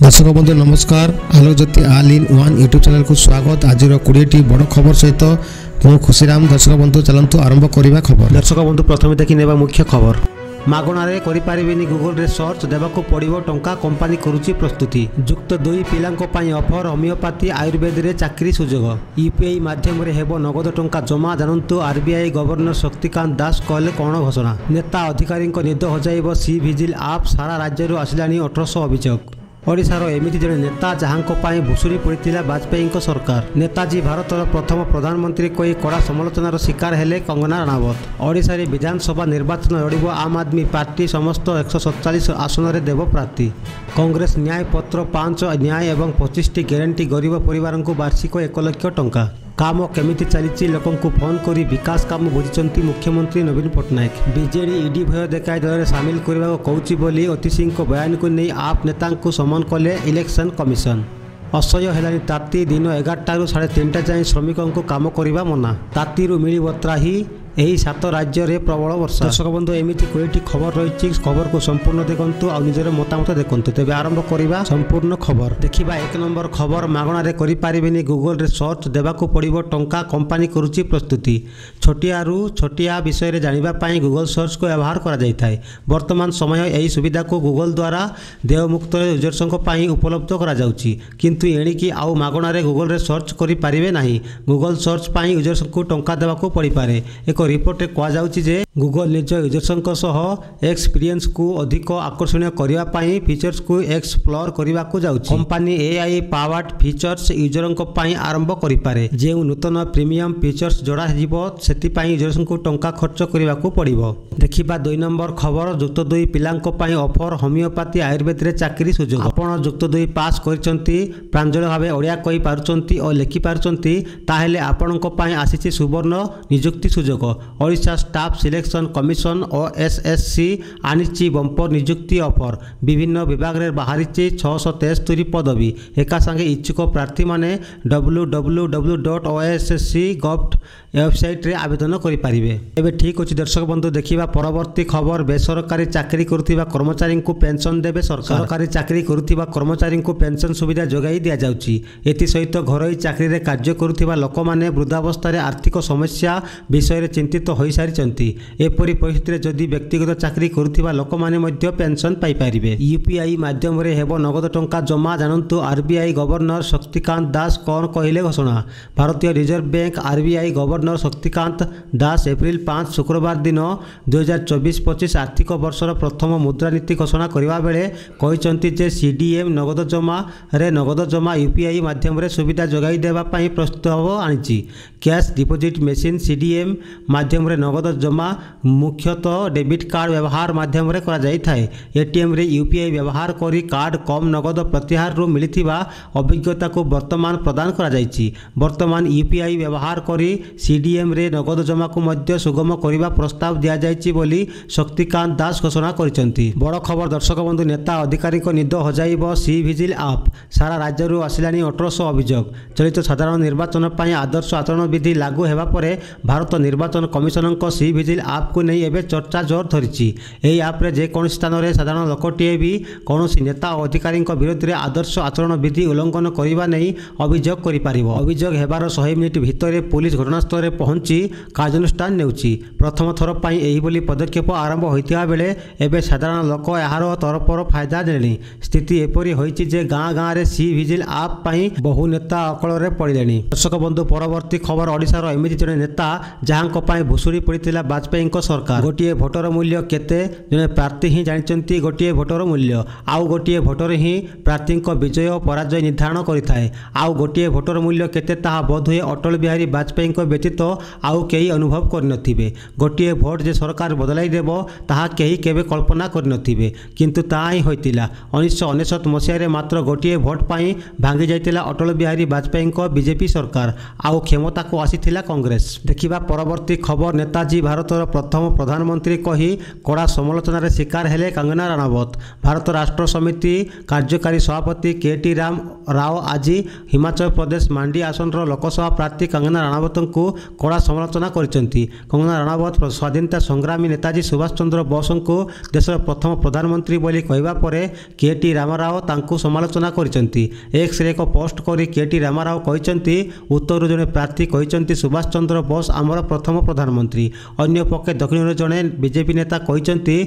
दर्शक बंधु नमस्कार। Alok Jyoti all in one YouTube channel को स्वागत। आज 20टी बड़ खबर सहित मु खुशीराम। दर्शक बंधु चलतु आरंभ करवा खबर। दर्शक बंधु प्रथम देखि नेबा मुख्य खबर। मागणारे करिपारिबेनी गूगल रे सर्च देबाको पड़िबो टंका कंपनी करूची प्रस्तुति। युक्त 2 पिलांको पाई ऑफर होमियोपैथी आयुर्वेद रे चाकरी सुजोग। यूपीआई माध्यम रे हेबो नगद टंका जमा जानंतु। आरबीआई गवर्नर शक्तिकांत दास कहले कोन घोषणा। नेता अधिकारी निद हजाइब सी विजिल आप। सारा राज्य आसिलानी 1800 अभियोग। ओडिशार एमिति जड़े नेता जहां भुशुड़ी पड़ता वाजपेयी सरकार। नेताजी भारतर प्रथम प्रधानमंत्री कही कड़ा समालोचनार शिकार हेले कंगना रणावत। ओडिशा रे विधानसभा निर्वाचन लड़िब आम आदमी पार्टी। समस्त 147 आसन में देव प्रार्थी। कांग्रेस न्याय पत्र 5 न्याय एवं 25टी ग्यारंटी गरीब परिवार को वार्षिक 1 लाख टंका। काम केमिति चली लोक फोन करी विकास काम बुझी मुख्यमंत्री नवीन पट्टनायक। बीजेडी ईडी भय देखाई दल में सामिल करने कहूँ बोली अतिशी बयान को नहीं आप नेता को समन कले इलेक्शन कमिशन। असह्य है ताती। दिन 11टारू 3:30 जाए श्रमिकों को काम करने मना। ताती मिल त्राही। यही 7 राज्य में प्रबल वर्षा। दर्शक बंधु एमती 20टी खबर रही। खबर को संपूर्ण देखु आ निजर मतामत देखु। तेज आरंभ करवा संपूर्ण खबर। देखा 1 नंबर खबर। मागणारे करिपारिबेनी गूगल रे सर्च देबाको पड़िबो टंका कंपनी करूची प्रस्तुति। छोटियारू छोटिया विषय जानापी गूगल सर्च को व्यवहार करा जाय थाए। वर्तमान समय यही सुविधा को गूगल द्वारा देयमुक्त यूजर्स उपलब्ध करा जाउची। किंतु एणिकी आउ मागणारे गूगल रे सर्च करि पारिबे नाही। गूगल सर्च पाई यूजर्स को टंका देबाको पड़ी पारे। एक रिपोर्ट कहुच्छी जे गूगल निज यूजर्स एक्सपीरियंस को अधिक आकर्षणीय करने फीचर्स को एक्सप्लोर करने को जाउची। Company AI powered features user आरंभ करें। जो नूतन प्रीमियम फीचर्स जोड़ा से यूजर्स को टंका खर्च करने को पड़ो। देखा 2 नंबर खबर। युक्त 2 पिलांको पाई ऑफर होमियोपैथी आयुर्वेद रे चाकरी सुजोग। आपण युक्त 2 पास करछंती प्रांजल भाव ओडिया कहि पारुछंती और लिखि पारुछंती ताहेले आपणको पाई आसीछि सुवर्ण नियुक्ति सुजोग। ओडिशा स्टाफ सिलेक्शन कमिशन और एसएससी आनिछि बंपर नियुक्ति ऑफर। विभिन्न विभाग रे बाहरिछि 673 पदवी। एका संगे इच्छुक प्रार्थी माने www.ossc.gov वेबसाइट रे आवेदन करि पारिबे। एबे ठीक अछि दर्शक बंधु देखिबा परवर्ती खबर। बेसरकारी चाकरी करुथिबा कर्मचारी को पेंशन देबे सरकार। सरकारी चाकरी करुथिबा कर्मचारी को पेंशन सुविधा जोगाई दिया जाउछि। एथि सहित घरोई चाकरी रे कार्य करुथिबा लोक माने वृद्धावस्था रे आर्थिक समस्या विषय रे चिंतित हो सारी। एपरी परिस्थिति जदि व्यक्तिगत चाकरी करुथिबा लोक माने मध्य पेंशन पाई पारिबे। यूपीआई माध्यम रे हेबो नगद टंका जमा जानंतु। आरबीआई गवर्नर शक्तिकांत दास कौन कहले घोषणा। भारतीय Reserve Bank RBI governor Shaktikanta Das April 5 शुक्रवार दिन 2024-25 आर्थिक वर्षर प्रथम मुद्रानीति घोषणा करने बेले कहते जे सीडीएम नगद जमा यूपीआई माध्यम रे सुविधा जोगाई देबा पई प्रस्ताव आनिछि। कैश डिपोजिट मेसिन सीडीएम माध्यम रे नगद जमा मुख्यतः डेबिट कार्ड व्यवहार माध्यम रे करा जाई थाए। एटीएम रे यूपीआई व्यवहार करी कार्ड कम नगद प्रत्याहार रु मिलिथिबा अभिज्ञता को वर्तमान प्रदान करा जाईछि। वर्तमान यूपीआई व्यवहार करी सीडीएम रे नगद जमा को मध्य सुगम करिबा प्रस्ताव दिया जाईछि बोली शक्तिकांत दास घोषणा करिसेंती। बड़ खबर दर्शक बंधु। नेता अधिकारी को निद हजाइब सी विजिल आप। सारा राज्य रु आसिलानी 1800 अभियोग। चलित साधारण निर्वाचन पई आदर्श आचरण विधि लागू हेबा परे भारत निर्वाचन कमिशन सी विजिल आप को नहीं एवं चर्चा जोर धरी। यही आप्रे जेको स्थान में साधारण लोकटे भी कौन नेता और अधिकारी विरोध में आदर्श आचरण विधि उल्लंघन करने नहीं अभियोग कर। अभियोग होबार 100 मिनिट भितर पुलिस घटनास्थल में पहुंची कार्यानुष्ठान नेउछि। प्रथम थर पर यही पदक्षेप आरंभ होता बेले एवं साधारण लोक यार तरफर फायदा ने। स्थिति एपरी होइछि जे गाँ गाँव में सी विजिल आप बहु नेता अकल पड़े। दर्शक बंधु परवर्ती खबर। ओडिशार एमिति जड़े नेता जहां भुशुड़ी पड़ता वाजपेयी सरकार। गोटे भोटर मूल्य केते जने प्रार्थी ही जानते। गोटे भोटर मूल्य आउ गोटे भोटर ही प्रार्थी विजय और पराजय निर्धारण करें। आउ गोटे भोटर मूल्य केते ताहा बोधहुए अटल बिहारी वाजपेयी व्यतीत आउ कई अनुभव करनथिबे। गोटे भोट जे सरकार बदलाई देव ताहा कहीं केबे कल्पना करनथिबे। किंतु ताहा ही होइतिला। 1999 मसीह मात्र गोटे भोट पाई भांगी जाइतिला अटल बिहारी वाजपेयी बीजेपी सरकार। आउ क्षमता को आसीथिला कांग्रेस। देखिबा परवर्ती खबर नेताजी भारतर प्रथम प्रधानमंत्री कही कड़ा समालोचनार शिकार हेले कंगना राणावत। भारत राष्ट्र समिति कार्यकारी सभापति के.टी. राव आज हिमाचल प्रदेश मांडी आसनर लोकसभा प्रार्थी कंगना राणावत को कड़ा समालोचना करछंती। कंगना राणावत स्वाधीनता संग्रामी नेताजी सुभाष चंद्र बोस को देशर प्रथम प्रधानमंत्री बोली कहवा परे के.टी. रामाराव तांकु समालोचना करछंती। एक्स रे एक पोस्ट करी के.टी. रामाराव कहछंती उत्तर जने प्रार्थी कहछंती सुभाष चंद्र बोस आमर प्रथम प्रधानमंत्री। अन्य पक्षे दक्षिण जने बीजेपी नेता कहछंती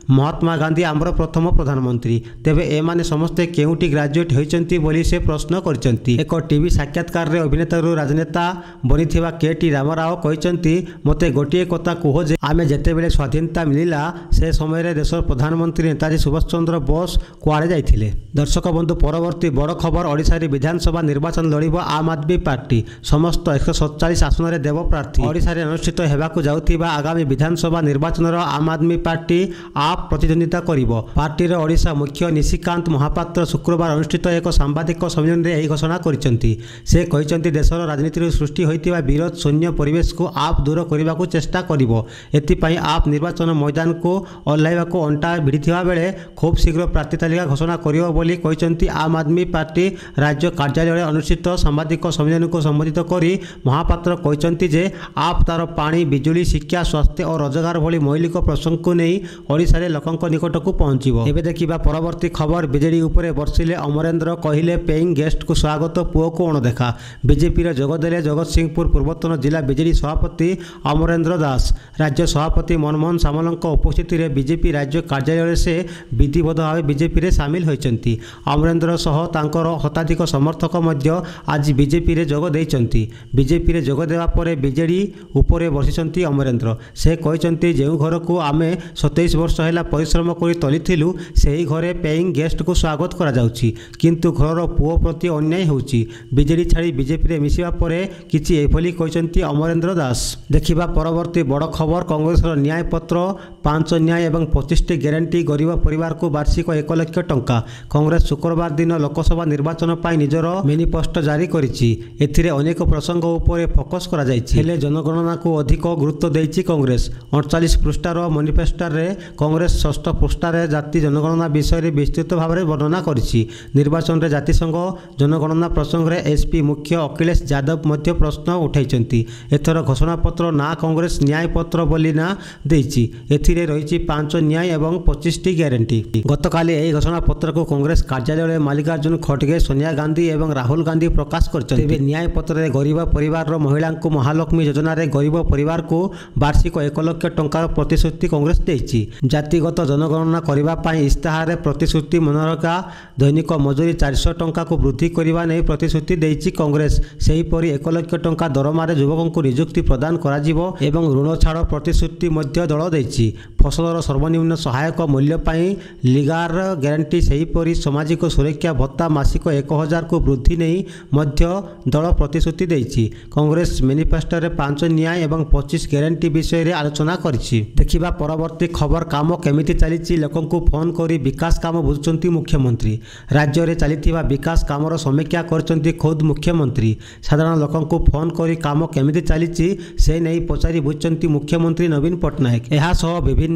महात्मा गांधी आमर प्रथम प्रधानमंत्री। तेबे एमाने समस्ते केउटी ग्रेजुएट होइछंती बोली से प्रश्न करछंती। एक टीवी साक्षात्कार रे अभिनेता राजनेता बनिथिबा के.टी. रामाराव कहछंती मते गोटिए कथा कह जे आमे जेतेबेले स्वाधीनता मिलिला से समय रे देशर प्रधानमंत्री नेताजी सुभाष चंद्र बोस कुआडे जाइथिले। दर्शक बंधु परवर्ती बड़ खबर ओडिशा रे विधानसभा निर्वाचन लड़िब आम आदमी पार्टी। समस्त 147 आसन रे देव प्रार्थी। ओडिशा रे अनुष्ठित हेबाकु जाउथिबा आगामी विधानसभा निर्वाचन आम आदमी पार्टी आप प्रतिद्वंदिता करिबो। पार्टी रे ओडिशा मुख्य निशिकांत महापात्र शुक्रवार अनुष्ठित एक सांबादिक सम्मेलन रे एही घोषणा करिसेंती। से कहिसेंती देशर राजनीति रे सृष्टि होइतिबा विरोध शून्य परिवेश को आप दूर करिबाकु चेष्टा करिबो। एथिपाई आप निर्वाचन मैदान को ओह्लाइबाकु अंटा भिड़िथिबा बेले खूब शीघ्र प्रार्थी तालिका घोषणा करिबो बोली कहिसेंती। आम आदमी पार्टी राज्य कार्यालय अनुष्ठित सांबादिक सम्मेलन को संबोधित करी महापात्र कहिसेंती जे आप तार पानी बिजुली शिक्षा स्वास्थ्य और रोजगार भली मौलिक प्रसंग को नहीं ओडिशा रे लोकंक निकट को पहुंचीबो। एबे देखिबा परवर्ती खबर बीजेडी उपरे बर्षिले अमरेंद्र कहिले पेइंग गेस्ट को स्वागत पुओ को अणदेखा। बीजेपी रे जोगदेले जगतसिंहपुर पूर्वतन जिला बीजेडी सभापति अमरेंद्र दास। राज्य सभापति मनमोहन सामलଙ୍କ उपस्थिति रे बीजेपी राज्य कार्यालय से विधिवत भाव बीजेपी रे शामिल होइचंती। अमरेंद्र सह तांकर शताधिक समर्थक मध्य आज बीजेपी रे जोग देइचंती। बीजेपी रे जोग देवा परे बीजेडी उपरे बर्षिचंती अमरेंद्र। से कहिचंती जेउ घर को आमे 27 वर्ष हैला परिश्रम करी तलिथिलु सेही घरे पेइंग गेस्ट को स्वागत करा जाउची, किंतु घरर पुओ प्रति अन्याय होउची। बीजेडी छाड़ी बीजेपी रे मिसिबा परे किछि एभली कहिचंती अमरेंद्र दास। देखिबा परवर्ती बड़ खबर कांग्रेसर न्याय पत्र 5 न्याय एवं 25टी ग्यारंटी गरीब परिवार को वार्षिक 1 लाख टंका। कांग्रेस शुक्रवार दिन लोकसभा निर्वाचन पाई निजर मेनिफेस्टो जारी करिछि। एथिरे अनेक प्रसंग उपरे फोकस करा जाइछि, हेले जनगणना को अधिक गुरुत्व देइछि कांग्रेस। 48 पृष्ठार मेनिफेस्टो रे कांग्रेस 6ठ पृष्ठार जाति जनगणना विषय रे विस्तृत भाव में वर्णना करिछि। निर्वाचन रे जातिसंघ जनगणना प्रसंग रे एसपी मुख्य अखिलेश यादव मध्य प्रश्न उठाइछंती। एथर घोषणा पत्र ना कांग्रेस न्याय पत्र बोली ना देइछि। एथिरे रहिछि 5 न्याय एवं 25टी ग्यारंटी। गतकाली एही घोषणा पत्र को कांग्रेस कार्यालय मल्लिकार्जुन खड़गे, सोनिया गांधी एवं राहुल गांधी प्रकाश करछंती। न्याय पत्र रे गरीब परिवार रो महिला को महालक्ष्मी योजना रे गरीब परिवार को वार्षिक 1 लाख टंकार प्रतिश्रुति कांग्रेस देइछि। जातिगत जनगणना करिबा पई इस्ताहार रे प्रतिश्रुति मनरेगा दैनिक मजूरी 400 टंका को वृद्धि करिबा नै प्रतिश्रुति देइछि कांग्रेस। सेही परि 1 लाख टंका दरमा रे युवकों को नियुक्ति प्रदान करा जिवो एवं ऋण छाड़ प्रतिश्रुति मध्य दल देइछि। फसलर सर्वनिम्न सहायक मूल्य पई लिगार ग्यारंटी सेही परि सामाजिक सुरक्षा भत्ता मासिक 1000 को वृद्धि नै मध्य दल प्रतिश्रुति देइछि। कांग्रेस मेनिफेस्टो रे 5 न्याय एवं 25 ग्यारंटी विषय रे आलोचना करिछि। देखिबा परवर्ती खबर काम केमिति चलिछि लोकों को फोन करी विकास काम बुझुचंती मुख्यमंत्री। राज्य रे चलिथिबा विकास कामर समीक्षा करचंती खुद मुख्यमंत्री। साधारण लोकों को फोन करी काम केमिति चलिछि से नै पचारि बुझुचंती मुख्यमंत्री नवीन पट्टनायक। एहा सह विभिन्न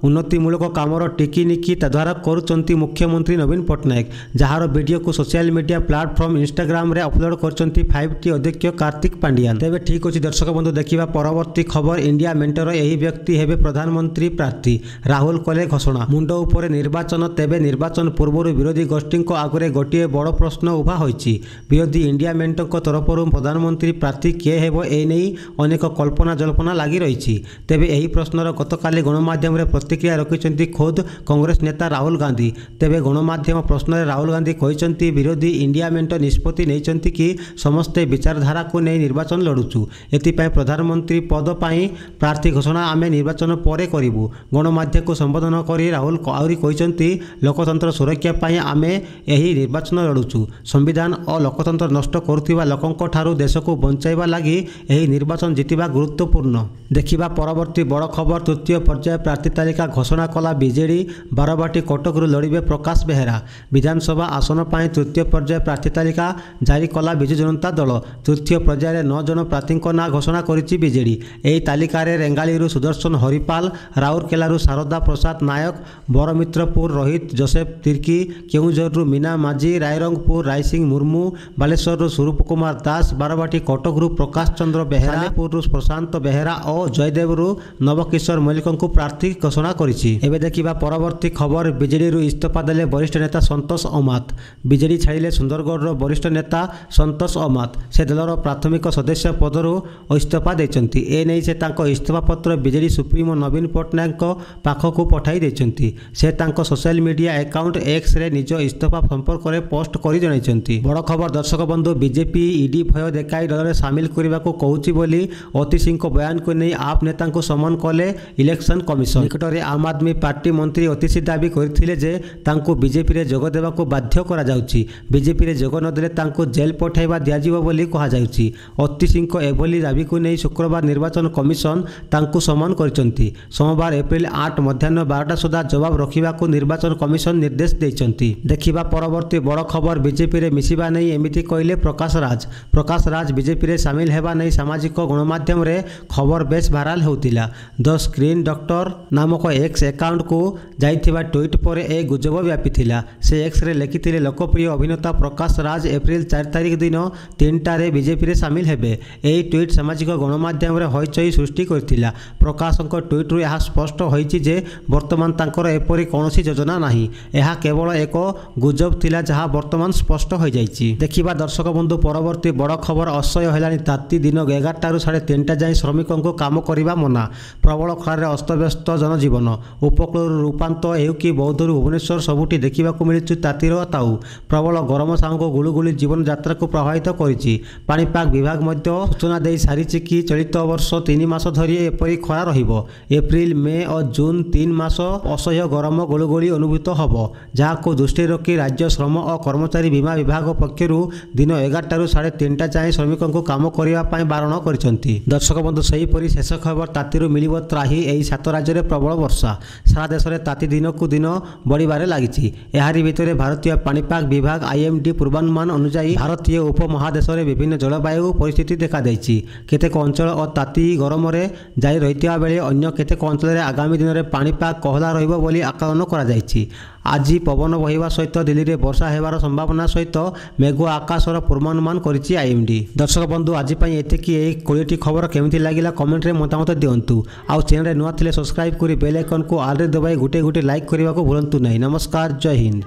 उन्नतिमूलक कामर टिकिनिकी तदारक करुचंती मुख्यमंत्री नवीन पट्टनायक, जहार वीडियो को सोशल मीडिया प्लेटफॉर्म इंस्टाग्राम रे अपलोड करचंती 5T अध्यक्ष कार्तिक पांडियान। तेबे ठीक अछि दर्शक बंधु, देखिबा परवर्ती खबर इंडिया मेंटर एही व्यक्ति हेबे प्रधानमंत्री प्रार्थी। राहुल कले घोषणा मुंड उपरे निर्वाचन। तेबे निर्वाचन पूर्व विरोधी गोष्ठी आगे गोटे बड़ प्रश्न उभा होइछि। विरोधी इंडिया मेंटर तरफर प्रधानमंत्री प्रार्थी किए हेबो ए नै अनेक कल्पना जल्पना लगी रही। तेबे एही प्रश्नर गतकाली गणमाध्यम रे प्रतिक्रिया रखिछंती खुद कांग्रेस नेता राहुल गांधी। तेबे गणमाध्यम प्रश्न रे राहुल गांधी कहिछंती विरोधी इंडिया मेंटर निष्पत्ति नैछंती कि समस्ते विचारधारा को नै निर्वाचन लड़ुचु। एथिपाई प्रधानमंत्री पद पाई प्रार्थी घोषणा आमे निर्वाचन परे करिवु। गणमाध्यम को संबोधन करी राहुल आउरी कहिछंती लोकतंत्र सुरक्षा पाई आमे एही निर्वाचन लड़ुचु। संविधान और लोकतंत्र नष्ट करुथिबा लोकंक ठारू देश को बंचाइबा लागि एही निर्वाचन जितिबा गुरुत्वपूर्ण। देखिबा परवर्ती बड़ खबर तृतीय पर्याय प्रार्थी तालिका घोषणा कला बीजेडी। बारबाटी कटकरू लड़िबे प्रकाश बेहेरा। विधानसभा आसन पाई तृतीय पर्याय प्रार्थी तालिका जारी कला विजु जनता दल। तृतीय पर्याय 9 जन प्रार्थी ना घोषणा करिछि बीजेडी। ବିଜେଡି। ଏହି ତାଲିକାରେ ରେଙ୍ଗାଲିରୁ ସୁଦର୍ଶନ ହରିପାଲ, ରାଉରକେଲାରୁ ଶାରଦା ପ୍ରସାଦ ନାୟକ, ବରମିତ୍ରପୁର ରୋହିତ ଜୋସେଫ ତିର୍କି, କେଉଁଝରରୁ ମୀନା ମାଝୀ, ରାଇରଙ୍ଗପୁର ରାଇସିଂ ମୁର୍ମୁ, ବାଲେଶ୍ୱରରୁ ସ୍ୱରୂପ କୁମାର ଦାସ, ବାରବାଟୀ କଟକରୁ ପ୍ରକାଶ ଚନ୍ଦ୍ର ବେହେରା, ସାଲେପୁରରୁ ପ୍ରଶାନ୍ତ ବେହେରା ଓ ଜୟଦେବରୁ ନବକିଶୋର ମଲ୍ଲିକଙ୍କୁ ପ୍ରାର୍ଥୀ ଘୋଷଣା କରିଛି। ଏବେ ଦେଖିବା ପରବର୍ତ୍ତୀ ଖବର। ବିଜେଡିରୁ ଇସ୍ତଫା ଦେଲେ ବରିଷ୍ଠ ନେତା ସନ୍ତୋଷ ଅମାତ। ବିଜେଡି ଛାଡ଼ିଲେ ସୁନ୍ଦରଗଡ଼ର ବରିଷ୍ଠ ନେତା ସନ୍ତୋଷ ଅମାତ। ସେ ଦଳର ପ୍ରାଥମିକ ସଦସ୍ୟ ପଦରୁ ଇସ୍ତଫା ଦେଇଛନ୍ତି। ଏନେଇ ସେ ତାଙ୍କ ଇସ୍ତଫା ପତ୍ର ବିଜେଡି ସୁପ୍ରିମୋ ନବୀନ ପଟ୍ଟନାୟକଙ୍କ ପାଖକୁ ପଠାଇ ଦେଇଛନ୍ତି। ସେ ତାଙ୍କ ସୋସିଆଲ ମିଡିଆ ଆକାଉଣ୍ଟ ଏକ୍ସରେ ନିଜ ଇସ୍ତଫା ସମ୍ପର୍କରେ ପୋଷ୍ଟ କରି ଜଣାଇଛନ୍ତି। ବଡ଼ ଖବର ଦର୍ଶକ ବନ୍ଧୁ, ବିଜେପି ଇଡି ଭୟ ଦେଖାଇ ଦଳରେ ସାମିଲ କରିବାକୁ କହୁଛି ବୋଲି ଅତିଶୀଙ୍କ ବୟାନକୁ ନେଇ ଆପ୍ ନେତାଙ୍କୁ ସମନ କଲେ ଇଲେକ୍ସନ କମିଶନ। ନିକଟରେ ଆମ୍ ଆଦମୀ ପାର୍ଟି ମନ୍ତ୍ରୀ ଅତିଶୀ ଦାବି କରିଥିଲେ ଯେ ତାଙ୍କୁ ବିଜେପିରେ ଯୋଗ ଦେବାକୁ ବାଧ୍ୟ କରାଯାଉଛି। ବିଜେପିରେ ଯୋଗ ନଦେଲେ ତାଙ୍କୁ ଜେଲ୍ ପଠାଇବା ଦିଆଯିବ ବୋଲି କୁହାଯାଉଛି। ଅତିଶୀଙ୍କ ଏଭଳି ଦାବିକୁ ନେଇ ଶୁକ୍ରବାର ନିର୍ବାଚନ କମିଶନ ତାଙ୍କୁ ସମନ କରିଛନ୍ତି। ସୋମବାର ଏପ୍ରିଲ 8 ମଧ୍ୟାହ୍ନ 12ଟା ସୁଦ୍ଧା ଜବାବ ରଖିବାକୁ ନିର୍ବାଚନ କମିଶନ ନିର୍ଦ୍ଦେଶ ଦେଇଛନ୍ତି। ଦେଖିବା ପରବର୍ତ୍ତୀ ବଡ଼ ଖବର। ବିଜେପିରେ ମିଶିବା ନେଇ ଏମିତି କହିଲେ ପ୍ରକାଶ ରାଜ। ପ୍ରକାଶ ରାଜ ବିଜେପିରେ ସାମିଲ ହେବା ନେଇ ସାମାଜିକ ଗଣମାଧ୍ୟମରେ ଖବର ବେଶ୍ ଭାଇରାଲ ହେଉଥିଲା। ଦ ସ୍କ୍ରିନ୍ ଡକ୍ଟର ନାମକ ଏକ୍ସ ଆକାଉଣ୍ଟକୁ ଯାଇଥିବା ଟ୍ୱିଟ୍ ପରେ ଏ ଗୁଜବ ବ୍ୟାପିଥିଲା। ସେ ଏକ୍ସରେ ଲେଖିଥିଲେ, ଲୋକପ୍ରିୟ ଅଭିନେତା ପ୍ରକାଶ ରାଜ ଏପ୍ରିଲ 4 ତାରିଖ ଦିନ 3ଟାରେ ବିଜେପିରେ ସାମିଲ ହେବେ। ଏହି ଟ୍ୱିଟ୍ ସାମାଜିକ ଗଣମାଧ୍ୟମରେ ହଇଚଇ ସୃଷ୍ଟି କରିଥିଲା। ପ୍ରକାଶଙ୍କ ଟ୍ୱିଟ୍ରୁ ଏହା ସ୍ପଷ୍ଟ ହୋଇଛି ଯେ ବର୍ତ୍ତମାନ ତାଙ୍କର ଏପରି କୌଣସି ଯୋଜନା ନାହିଁ। ଏହା କେବଳ ଏକ ଗୁଜବ ଥିଲା ଯାହା ବର୍ତ୍ତମାନ ସ୍ପଷ୍ଟ ହୋଇଯାଇଛି। ଦେଖିବା ଦର୍ଶକ ବନ୍ଧୁ ପରବର୍ତ୍ତୀ ବଡ଼ ଖବର। ଅସହ୍ୟ ହେଲାଣି ତାତି। ଦିନ 11ଟାରୁ 3:30 ଯାଏଁ ଶ୍ରମିକଙ୍କୁ କାମ କରିବା ମନା। ପ୍ରବଳ ଖରାରେ ଅସ୍ତବ୍ୟସ୍ତ ଜନଜୀବନ। ଉପକୂଳରୁ ରୂପାନ୍ତ ହେଉ କି ବୌଦ୍ଧରୁ ଭୁବନେଶ୍ୱର ସବୁଠି ଦେଖିବାକୁ ମିଳୁଛି ତାତିର ତାଉ। ପ୍ରବଳ ଗରମ ସାଙ୍ଗକୁ ଗୁଳୁଗୁଳି ଜୀବନଯାତ୍ରାକୁ ପ୍ରଭାବିତ କରିଛି। ପାଣିପାଗ ବିଭାଗ ମଧ୍ୟ ସୂଚନା ଦେଇ ସାରିଛି କି ଚଳିତ ବର୍ଷ 3 ମାସ ଧରି ଏପରି ଖରା ରହିବ। ଏପ୍ରିଲ, ମେ ଓ ଜୁନ 3 ମାସ ଅସହ୍ୟ ଗରମ ଗୁଳୁଗୁଳି ଅନୁଭୂତ ହେବ, ଯାହାକୁ ଦୃଷ୍ଟିରେ ରଖି ରାଜ୍ୟ ଶ୍ରମ ଓ କର୍ମଚାରୀ ବୀମା ବିଭାଗ ପକ୍ଷରୁ ଦିନ 11ଟାରୁ 3:30 ଯାଏଁ ଶ୍ରମିକଙ୍କୁ କାମ କରିବା ପାଇଁ ବାରଣ କରିଛନ୍ତି। ଦର୍ଶକ ବନ୍ଧୁ ସେହିପରି ଶେଷ ଖବର। ତାତିରୁ ମିଳିବ ତ୍ରାହି। ଏହି 7 ରାଜ୍ୟରେ ପ୍ରବଳ ବର୍ଷା। ସାରା ଦେଶରେ ତାତି ଦିନକୁ ଦିନ ବଢ଼ିବାରେ ଲାଗିଛି। ଏହାରି ଭିତରେ ଭାରତୀୟ ପାଣିପାଗ ବିଭାଗ IMD ପୂର୍ବାନୁମାନ ଅନୁଯାୟୀ ଭାରତୀୟ ଉପମହାଦେଶରେ ବିଭିନ୍ନ ଜଳବାୟୁ ପରିସ୍ଥିତି ଦେଖାଦେଇଛି। କେତେକ ଅଞ୍ଚଳ ଓ ତାତି ଗରମରେ ଜାରି ରହିଥିବା ବେଳେ ଅନ୍ୟ କେତେକ ଅଞ୍ଚଳରେ ଆଗାମୀ ଦିନରେ ପାଣିପାଗ କୋହଲା ରହିବ ବୋଲି ଆକଳନ କରାଯାଇଛି। ଆଜି ପବନ ବହିବା ସହିତ ଦିଲ୍ଲୀରେ ବର୍ଷା ହେବାର ସମ୍ଭାବନା ସହିତ ମେଘୁଆ ଆକାଶର ପୂର୍ବାନୁମାନ କରିଛି IMD। ଦର୍ଶକ ବନ୍ଧୁ ଆଜି ପାଇଁ ଏତିକି। ଏହି 20ଟି ଖବର କେମିତି ଲାଗିଲା କମେଣ୍ଟରେ ମତାମତ ଦିଅନ୍ତୁ। ଆଉ ଚ୍ୟାନେଲରେ ନୂଆ ଥିଲେ ସବସ୍କ୍ରାଇବ୍ କରି ବେଲ୍ ଆଇକନ୍କୁ ଆଲରେ ଦବାଇ ଗୋଟେ ଲାଇକ୍ କରିବାକୁ ଭୁଲନ୍ତୁ ନାହିଁ। ନମସ୍କାର, ଜୟ ହିନ୍ଦ।